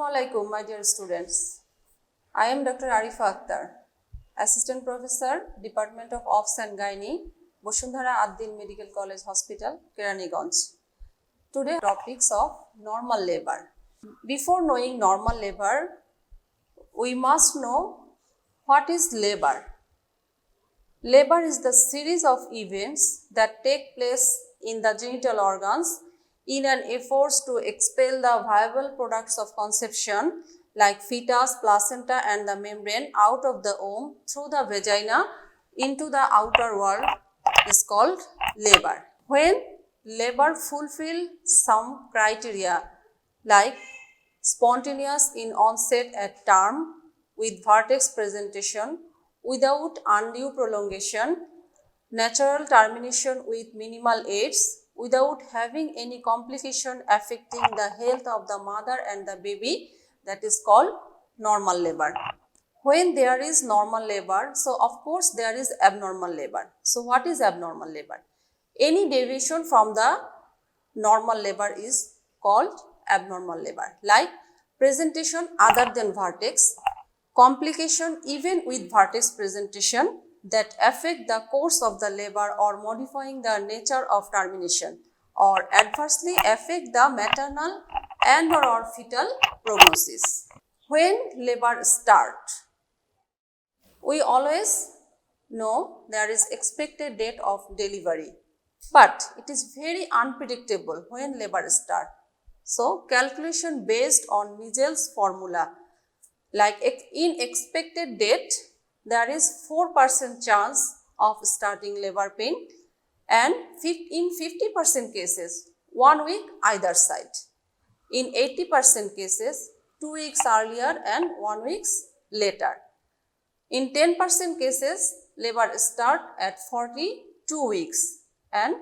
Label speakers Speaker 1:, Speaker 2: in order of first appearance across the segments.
Speaker 1: Assalamualaikum, my dear students. I am Dr. Arifa Akhtar, Assistant Professor, Department of Obs and Gynae, Bosundhara Ad-Din Medical College Hospital, Keraniganj. Today, topics of normal labor. Before knowing normal labor, we must know what is labor. Labor is the series of events that take place in the genital organs in an effort to expel the viable products of conception like fetus, placenta and the membrane out of the womb through the vagina into the outer world is called labor. When labor fulfill some criteria like spontaneous in onset at term with vertex presentation without undue prolongation, natural termination with minimal aids, without having any complication affecting the health of the mother and the baby, that is called normal labor. When there is normal labor, so of course there is abnormal labor. So what is abnormal labor? Any deviation from the normal labor is called abnormal labor, like presentation other than vertex, complication even with vertex presentation that affect the course of the labor or modifying the nature of termination or adversely affect the maternal and or fetal prognosis. When labor start, we always know there is expected date of delivery, but it is very unpredictable when labor start. So, calculation based on Mijel's formula, like in expected date, there is 4% chance of starting labor pain and in 50% cases, 1 week either side. In 80% cases, 2 weeks earlier and 1 week later. In 10% cases, labor start at 42 weeks and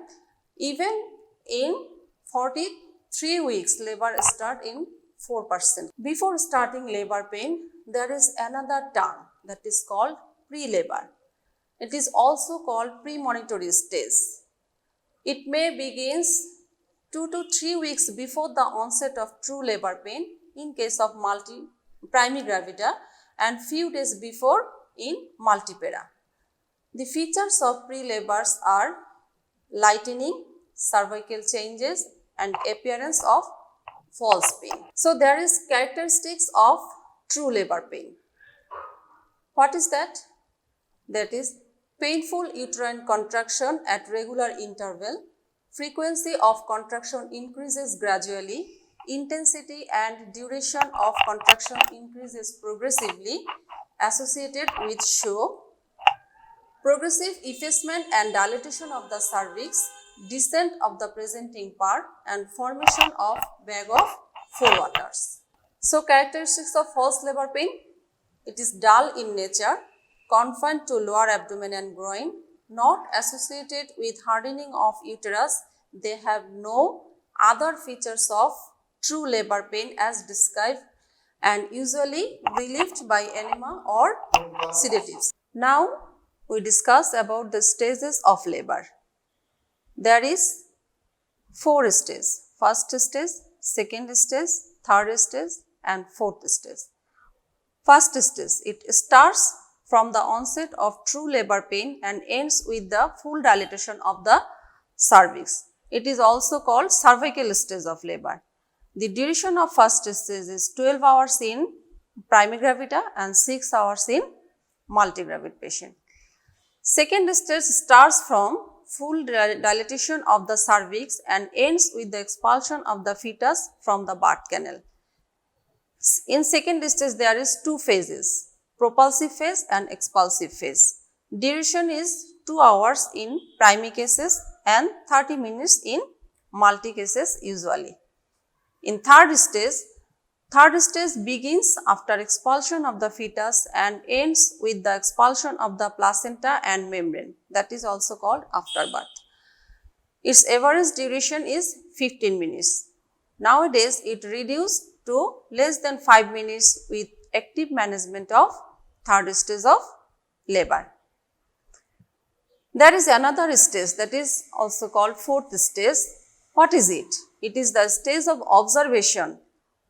Speaker 1: even in 43 weeks, labor start in 4%. Before starting labor pain, there is another term that is called pre-labor. It is also called premonitory stage. It may begins 2 to 3 weeks before the onset of true labor pain in case of primigravida and few days before in multipara. The features of pre-labors are lightening, cervical changes and appearance of false pain. So, there is characteristics of true labor pain. What is that? That is painful uterine contraction at regular interval, frequency of contraction increases gradually, intensity and duration of contraction increases progressively associated with show, progressive effacement and dilatation of the cervix, descent of the presenting part and formation of bag of forewaters. So, characteristics of false labor pain, it is dull in nature, confined to lower abdomen and groin, not associated with hardening of uterus. They have no other features of true labor pain as described and usually relieved by enema or sedatives. Now, we discuss about the stages of labor. There is 4 stages, first stage, second stage, third stage and fourth stage. First stage, it starts from the onset of true labor pain and ends with the full dilatation of the cervix. It is also called cervical stage of labor. The duration of first stage is 12 hours in primigravida and 6 hours in multigravid patient. Second stage starts from full dilatation of the cervix and ends with the expulsion of the fetus from the birth canal. In second stage, there is 2 phases, propulsive phase and expulsive phase. Duration is 2 hours in primi cases and 30 minutes in multi cases usually. In third stage begins after expulsion of the fetus and ends with the expulsion of the placenta and membrane, that is also called afterbirth. Its average duration is 15 minutes. Nowadays, it reduced to less than 5 minutes with active management of third stage of labor. There is another stage that is also called fourth stage. What is it? It is the stage of observation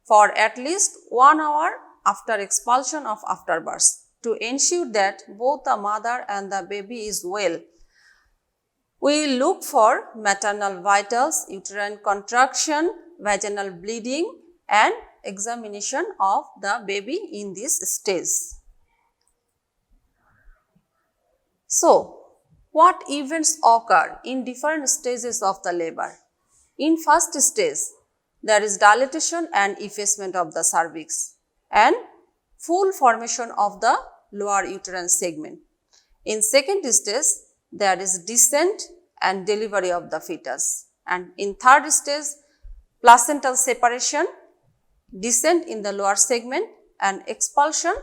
Speaker 1: for at least 1 hour after expulsion of afterbirth to ensure that both the mother and the baby is well. We look for maternal vitals, uterine contraction, vaginal bleeding and examination of the baby in this stage. So, what events occur in different stages of the labor? In first stage, there is dilatation and effacement of the cervix and full formation of the lower uterine segment. In second stage, there is descent and delivery of the fetus. And in third stage, placental separation, descent in the lower segment and expulsion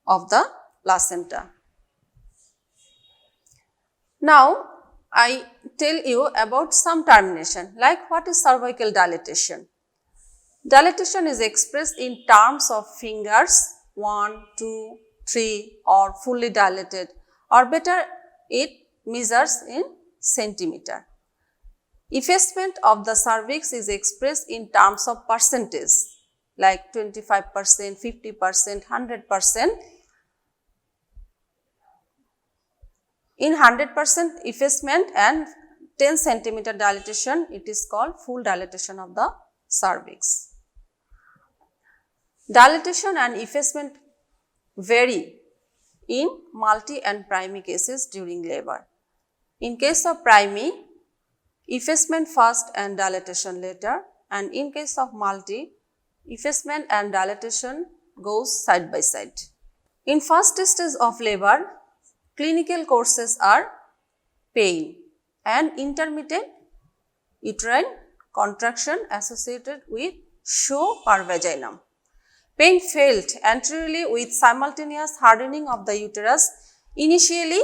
Speaker 1: of the placenta. Now, I tell you about some termination, like what is cervical dilatation. Dilatation is expressed in terms of fingers 1, 2, 3 or fully dilated, or better it measures in centimeter. Effacement of the cervix is expressed in terms of percentage like 25%, 50%, 100%. In 100% effacement and 10 centimeter dilatation, it is called full dilatation of the cervix. Dilatation and effacement vary in multi and primi cases during labor. In case of primi, effacement first and dilatation later, and in case of multi, effacement and dilatation goes side by side. In first stage of labor, clinical courses are pain and intermittent uterine contraction associated with show per vaginum. Pain felt anteriorly with simultaneous hardening of the uterus, initially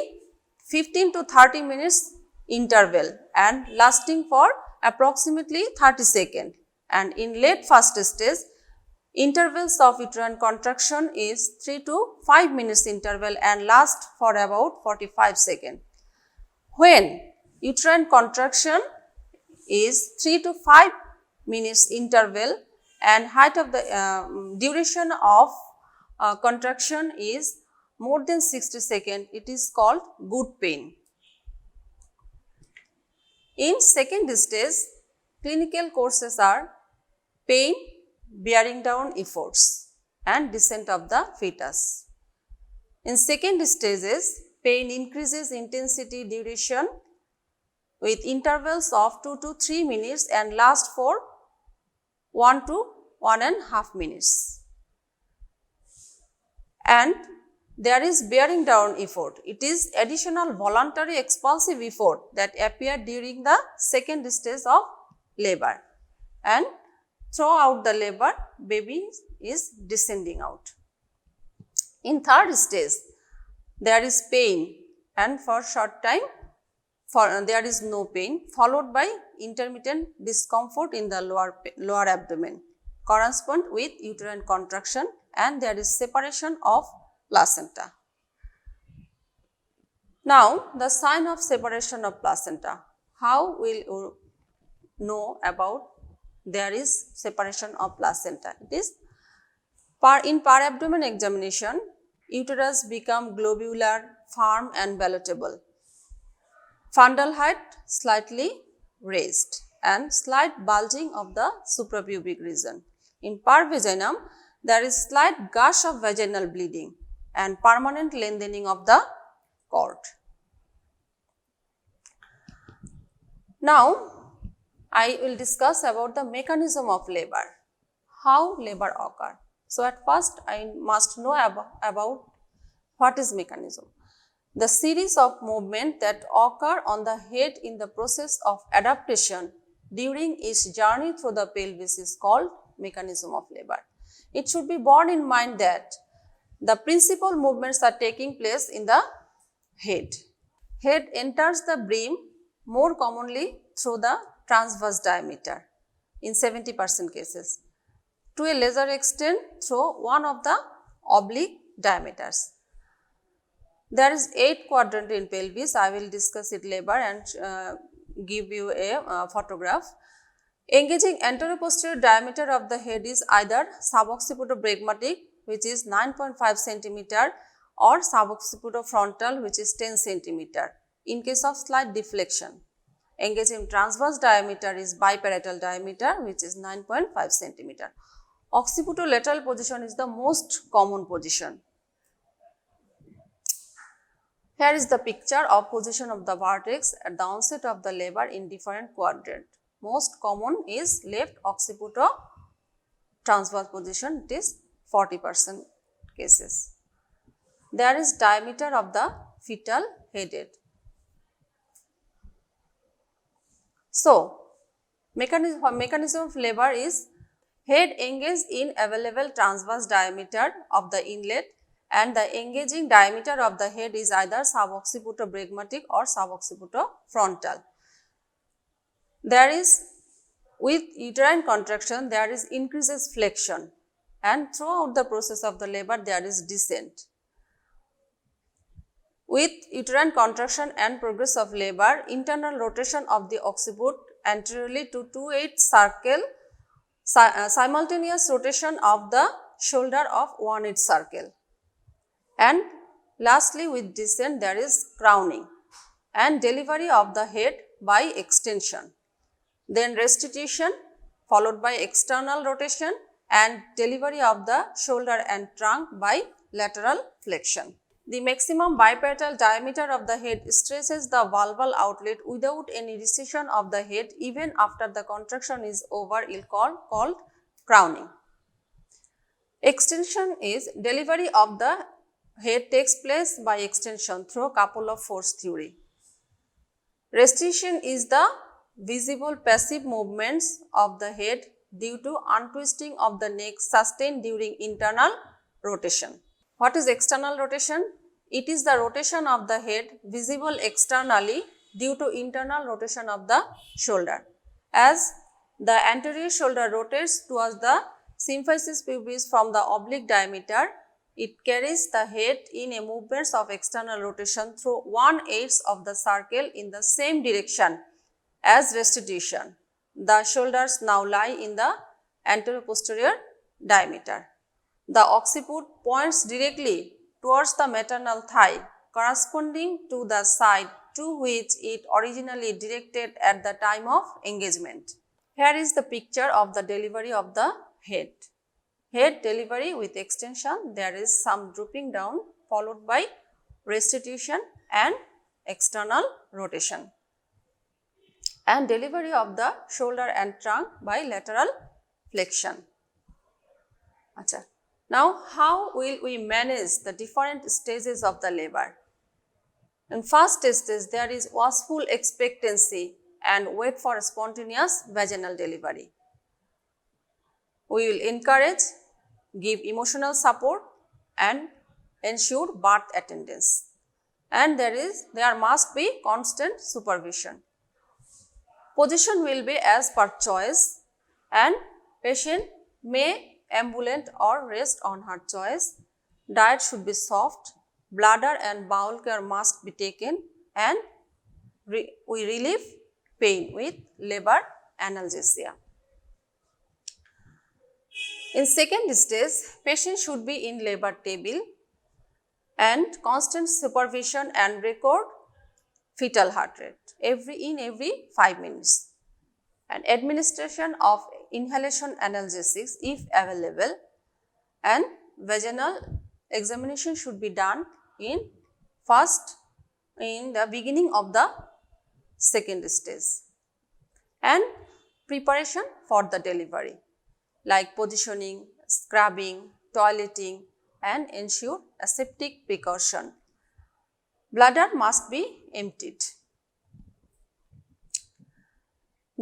Speaker 1: 15 to 30 minutes interval and lasting for approximately 30 seconds. And in late first stage, intervals of uterine contraction is 3 to 5 minutes interval and last for about 45 seconds. When uterine contraction is 3 to 5 minutes interval and height of the duration of contraction is more than 60 seconds, it is called good pain. In second stage, clinical courses are pain, bearing down efforts and descent of the fetus. In second stages, pain increases intensity duration with intervals of 2 to 3 minutes and last for 1 to 1.5 minutes. And there is bearing down effort. It is additional voluntary expulsive effort that appear during the second stage of labor, and throughout the labor, baby is descending out. In third stage, there is pain and for short time there is no pain, followed by intermittent discomfort in the lower abdomen correspond with uterine contraction, and there is separation of placenta. Now, the sign of separation of placenta. How will you know about there is separation of placenta? It is in per-abdomen examination, uterus become globular, firm and palatable. Fundal height slightly raised and slight bulging of the suprapubic region. In per-vaginum, there is slight gush of vaginal bleeding and permanent lengthening of the cord. Now, I will discuss about the mechanism of labor, how labor occur. So, at first I must know about what is mechanism. The series of movements that occur on the head in the process of adaptation during its journey through the pelvis is called mechanism of labor. It should be borne in mind that the principal movements are taking place in the head. Head enters the brim more commonly through the transverse diameter in 70% cases, to a lesser extent through one of the oblique diameters. There is 8 quadrant in pelvis. I will discuss it later and give you a photograph. Engaging anteroposterior diameter of the head is either suboccipitobregmatic, which is 9.5 cm, or suboccipitofrontal, which is 10 cm. In case of slight deflection, engaging transverse diameter is biparietal diameter, which is 9.5 cm. Occipitolateral position is the most common position. Here is the picture of position of the vertex at the onset of the labor in different quadrant. Most common is left occipito transverse position, it is 40% cases. There is diameter of the fetal headed. So, mechanism of labor is head engaged in available transverse diameter of the inlet, and the engaging diameter of the head is either suboccipitobregmatic or suboccipitofrontal. There is, with uterine contraction, there is increases flexion, and throughout the process of the labor there is descent. With uterine contraction and progress of labor, internal rotation of the occiput anteriorly to 2/8 circle, simultaneous rotation of the shoulder of 1/8 circle, and lastly with descent there is crowning and delivery of the head by extension, then restitution followed by external rotation and delivery of the shoulder and trunk by lateral flexion. The maximum biparietal diameter of the head stretches the vulval outlet without any recession of the head even after the contraction is over, is called crowning. Extension is delivery of the head takes place by extension through couple of force theory. Restitution is the visible passive movements of the head due to untwisting of the neck sustained during internal rotation. What is external rotation? It is the rotation of the head visible externally due to internal rotation of the shoulder. As the anterior shoulder rotates towards the symphysis pubis from the oblique diameter, it carries the head in a movements of external rotation through 1/8 of the circle in the same direction as restitution. The shoulders now lie in the anteroposterior diameter. The occiput points directly towards the maternal thigh corresponding to the side to which it originally directed at the time of engagement. Here is the picture of the delivery of the head. Head delivery with extension, there is some drooping down followed by restitution and external rotation, and delivery of the shoulder and trunk by lateral flexion. Achha. Now, how will we manage the different stages of the labor? In first stage, there is watchful expectancy and wait for spontaneous vaginal delivery. We will encourage, give emotional support and ensure birth attendance, and there must be constant supervision. Position will be as per choice, and patient may ambulant or rest on her choice. Diet should be soft, bladder and bowel care must be taken, and we relieve pain with labor analgesia. In second stage, patient should be in labor table and constant supervision and record fetal heart rate every 5 minutes, and administration of inhalation analgesics if available, and vaginal examination should be done in the beginning of the second stage, and preparation for the delivery like positioning, scrubbing, toileting, and ensure aseptic precaution. Bladder must be emptied.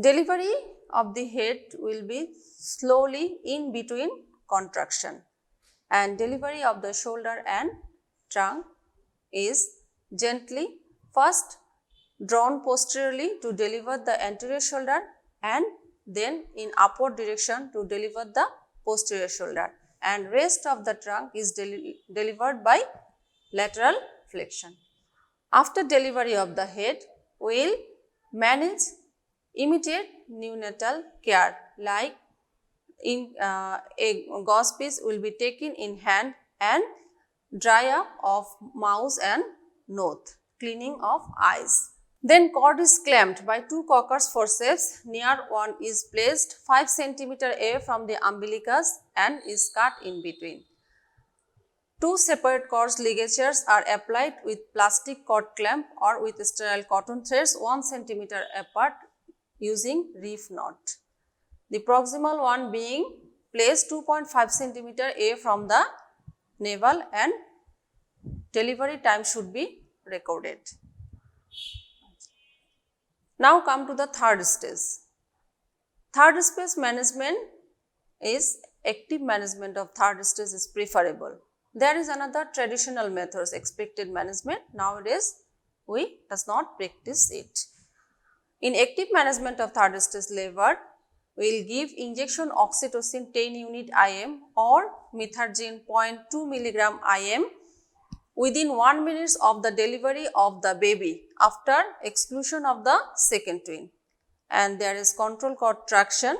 Speaker 1: Delivery of the head will be slowly in between contraction, and delivery of the shoulder and trunk is gently first drawn posteriorly to deliver the anterior shoulder, and then in upward direction to deliver the posterior shoulder, and rest of the trunk is delivered by lateral flexion. After delivery of the head, we will manage Immediate neonatal care, like a gauze piece will be taken in hand and dry up of mouth and nose, cleaning of eyes. Then cord is clamped by two coccus forceps. Near one is placed 5 cm away from the umbilicus and is cut in between. Two separate cord ligatures are applied with plastic cord clamp or with sterile cotton threads 1 cm apart using reef knot. The proximal one being placed 2.5 cm away from the navel and delivery time should be recorded. Now come to the third stage. Third stage management is active management of third stage is preferable. There is another traditional methods, expected management. Nowadays, we does not practice it. In active management of third stage labor, we will give injection oxytocin 10 unit IM or methargine 0.2 mg IM within 1 minute of the delivery of the baby after exclusion of the second twin. And there is control cord traction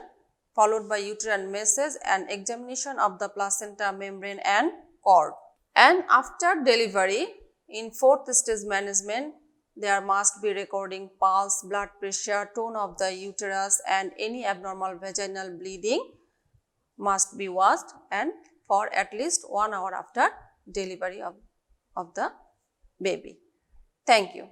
Speaker 1: followed by uterine massage and examination of the placenta membrane and cord. And after delivery, in fourth stage management, there must be recording pulse, blood pressure, tone of the uterus and any abnormal vaginal bleeding must be watched and for at least 1 hour after delivery of the baby. Thank you.